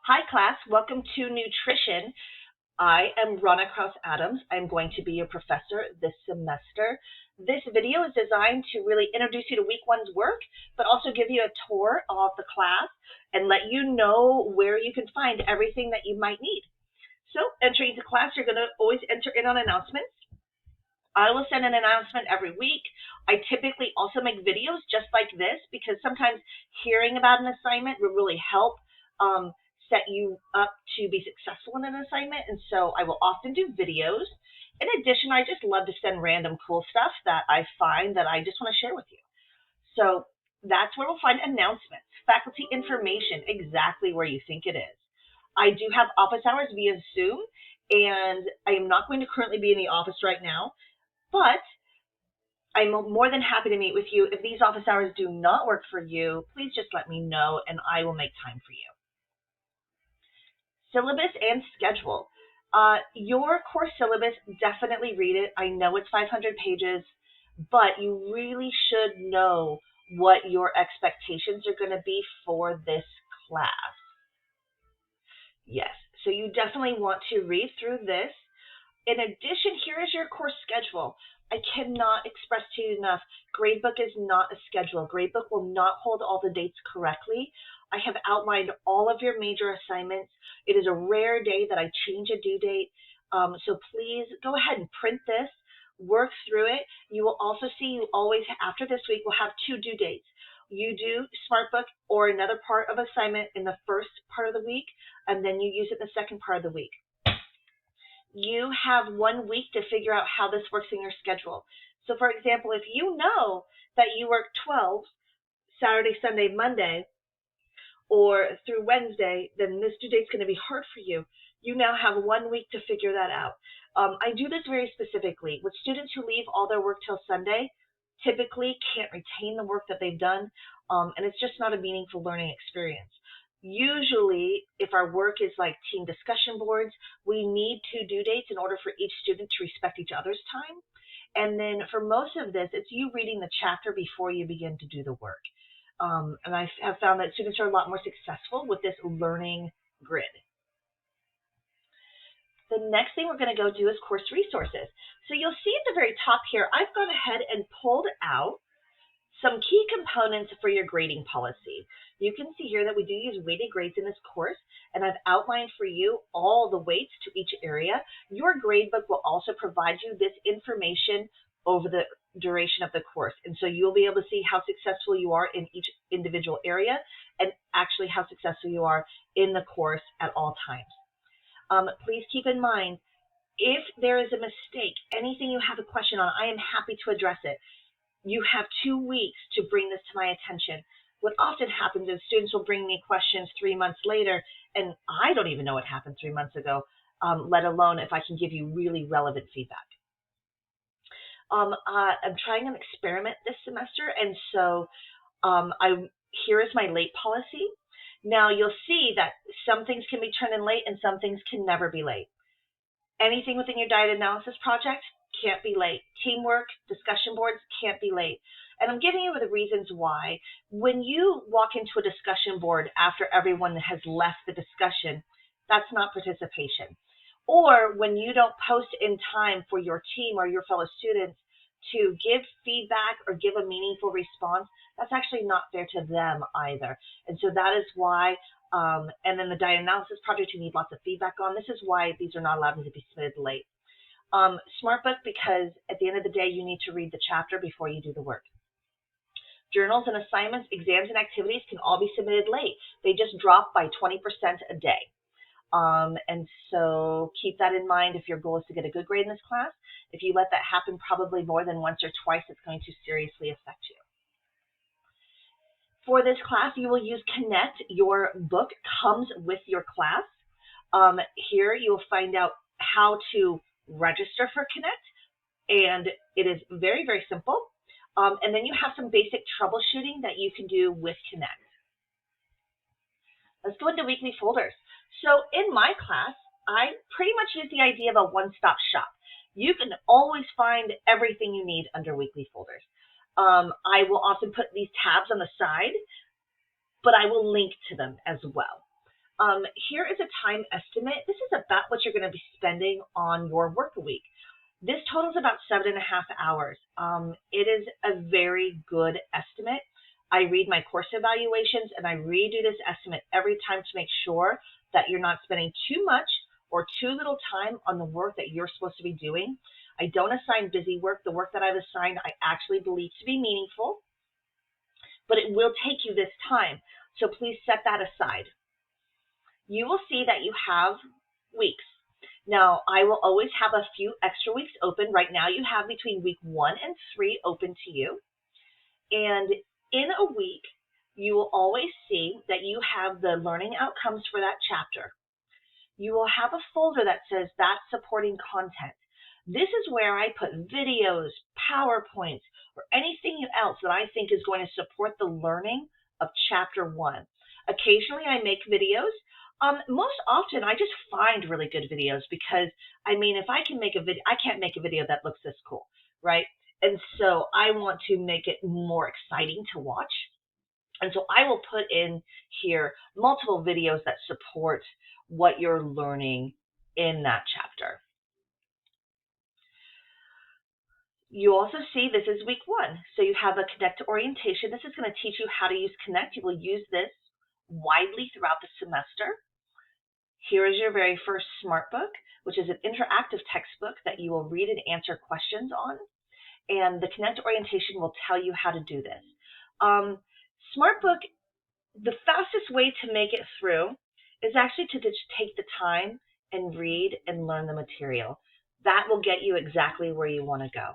Hi class, welcome to nutrition. I am Rana Krause-Adams. I'm going to be your professor this semester. This video is designed to really introduce you to week one's work, but also give you a tour of the class and let you know where you can find everything that you might need. So entering into class, you're going to always enter in on announcements. I will send an announcement every week. I typically also make videos just like this because sometimes hearing about an assignment will really help set you up to be successful in an assignment. And so I will often do videos. In addition, I just love to send random cool stuff that I find that I just want to share with you. So that's where we'll find announcements, faculty information, exactly where you think it is. I do have office hours via Zoom, and I am not going to currently be in the office right now. But I'm more than happy to meet with you. If these office hours do not work for you, please just let me know and I will make time for you. Syllabus and schedule. Your course syllabus, definitely read it. I know it's 500 pages, but you really should know what your expectations are going to be for this class. Yes, so you definitely want to read through this. In addition, here is your course schedule. I cannot express to you enough, gradebook is not a schedule. Gradebook will not hold all the dates correctly. I have outlined all of your major assignments. It is a rare day that I change a due date. So please go ahead and print this, work through it. You will also see you always, after this week, will have two due dates. You do SmartBook or another part of assignment in the first part of the week, and then you use it in the second part of the week. You have 1 week to figure out how this works in your schedule. So for example, if you know that you work 12 Saturday, Sunday, Monday, or through Wednesday, then this due date's going to be hard for you. You now have 1 week to figure that out. I do this very specifically. With students who leave all their work till Sunday, typically can't retain the work that they've done, and it's just not a meaningful learning experience. Usually, if our work is like team discussion boards, we need 2 due dates in order for each student to respect each other's time. And then for most of this, it's you reading the chapter before you begin to do the work. And I have found that students are a lot more successful with this learning grid. The next thing we're going to go do is course resources. So you'll see at the very top here, I've gone ahead and pulled out some key components for your grading policy. You can see here that we do use weighted grades in this course, and I've outlined for you all the weights to each area. Your gradebook will also provide you this information over the duration of the course, and so you'll be able to see how successful you are in each individual area and actually how successful you are in the course at all times. Please keep in mind, if there is a mistake, anything you have a question on, I am happy to address it. You have 2 weeks to bring this to my attention. What often happens is students will bring me questions 3 months later, and I don't even know what happened 3 months ago, let alone if I can give you really relevant feedback. I'm trying an experiment this semester, and so here is my late policy. Now you'll see that some things can be turned in late and some things can never be late. Anything within your diet analysis project can't be late. Teamwork, discussion boards can't be late. And I'm giving you the reasons why. When you walk into a discussion board after everyone has left the discussion, that's not participation. Or when you don't post in time for your team or your fellow students to give feedback or give a meaningful response, that's actually not fair to them either. And so that is why, and then the diet analysis project you need lots of feedback on. This is why these are not allowed to be submitted late. SmartBook, because at the end of the day, you need to read the chapter before you do the work. Journals and assignments, exams and activities can all be submitted late. They just drop by 20% a day. And so keep that in mind if your goal is to get a good grade in this class. If you let that happen probably more than once or twice, it's going to seriously affect you. For this class, you will use Connect. Your book comes with your class. Here you'll find out how to register for Connect, and it is very, very simple. And then you have some basic troubleshooting that you can do with Connect. Let's go into weekly folders. So in my class, I pretty much use the idea of a one-stop shop. You can always find everything you need under weekly folders. I will often put these tabs on the side, but I will link to them as well. Here is a time estimate. This is about what you're going to be spending on your work week. This totals about 7.5 hours. It is a very good estimate. I read my course evaluations and I redo this estimate every time to make sure that you're not spending too much or too little time on the work that you're supposed to be doing. I don't assign busy work. The work that I've assigned, I actually believe to be meaningful, but it will take you this time. So please set that aside. You will see that you have weeks. Now, I will always have a few extra weeks open. Right now, you have between week 1 and 3 open to you. And in a week, you will always see that you have the learning outcomes for that chapter. You will have a folder that says that's supporting content. This is where I put videos, PowerPoints, or anything else that I think is going to support the learning of chapter 1. Occasionally, I make videos. Most often, I just find really good videos because, I mean, if I can make a video, I can't make a video that looks this cool, right? And so I want to make it more exciting to watch. And so I will put in here multiple videos that support what you're learning in that chapter. You also see this is week 1. So you have a Connect orientation. This is going to teach you how to use Connect. You will use this widely throughout the semester. Here is your very first Smart Book, which is an interactive textbook that you will read and answer questions on. And the Connect orientation will tell you how to do this. Smart Book, the fastest way to make it through is actually to just take the time and read and learn the material. That will get you exactly where you want to go.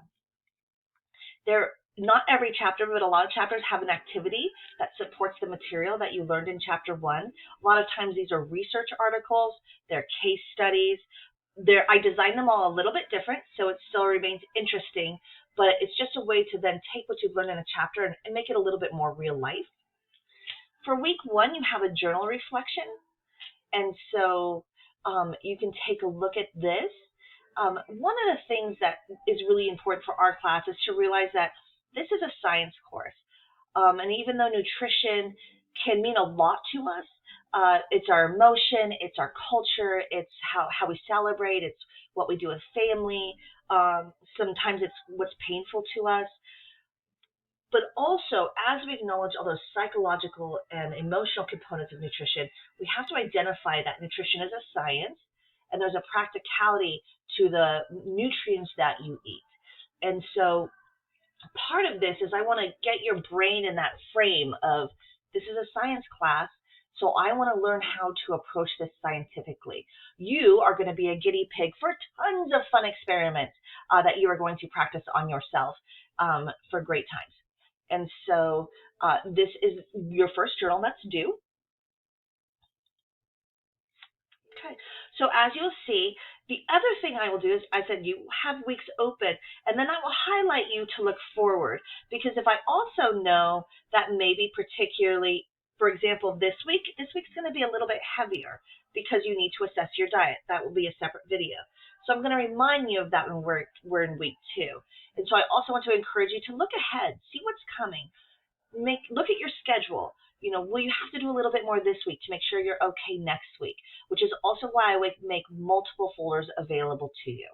Not every chapter, but a lot of chapters have an activity that supports the material that you learned in chapter 1. A lot of times these are research articles, they're case studies. I design them all a little bit different, so it still remains interesting, but it's just a way to then take what you've learned in a chapter and make it a little bit more real life. For week 1, you have a journal reflection, and so you can take a look at this. One of the things that is really important for our class is to realize that this is a science course. And even though nutrition can mean a lot to us, it's our emotion, it's our culture, it's how we celebrate, it's what we do with family. Sometimes it's what's painful to us. But also, as we acknowledge all those psychological and emotional components of nutrition, we have to identify that nutrition is a science and there's a practicality to the nutrients that you eat. And so part of this is I want to get your brain in that frame of this is a science class, so I want to learn how to approach this scientifically. You are going to be a guinea pig for tons of fun experiments that you are going to practice on yourself for great times. And so this is your first journal that's due. Okay, so as you'll see, the other thing I will do is I said you have weeks open, and then I will highlight you to look forward. Because if I also know that maybe particularly, for example, this week's going to be a little bit heavier because you need to assess your diet. That will be a separate video. So I'm going to remind you of that when we're in week 2. And so I also want to encourage you to look ahead, see what's coming. Look at your schedule. Will you have to do a little bit more this week to make sure you're okay next week, which is also why I would make multiple folders available to you.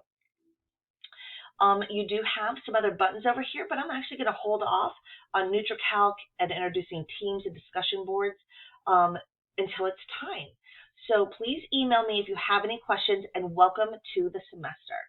You do have some other buttons over here, but I'm actually going to hold off on NutriCalc and introducing teams and discussion boards until it's time. So please email me if you have any questions, and welcome to the semester.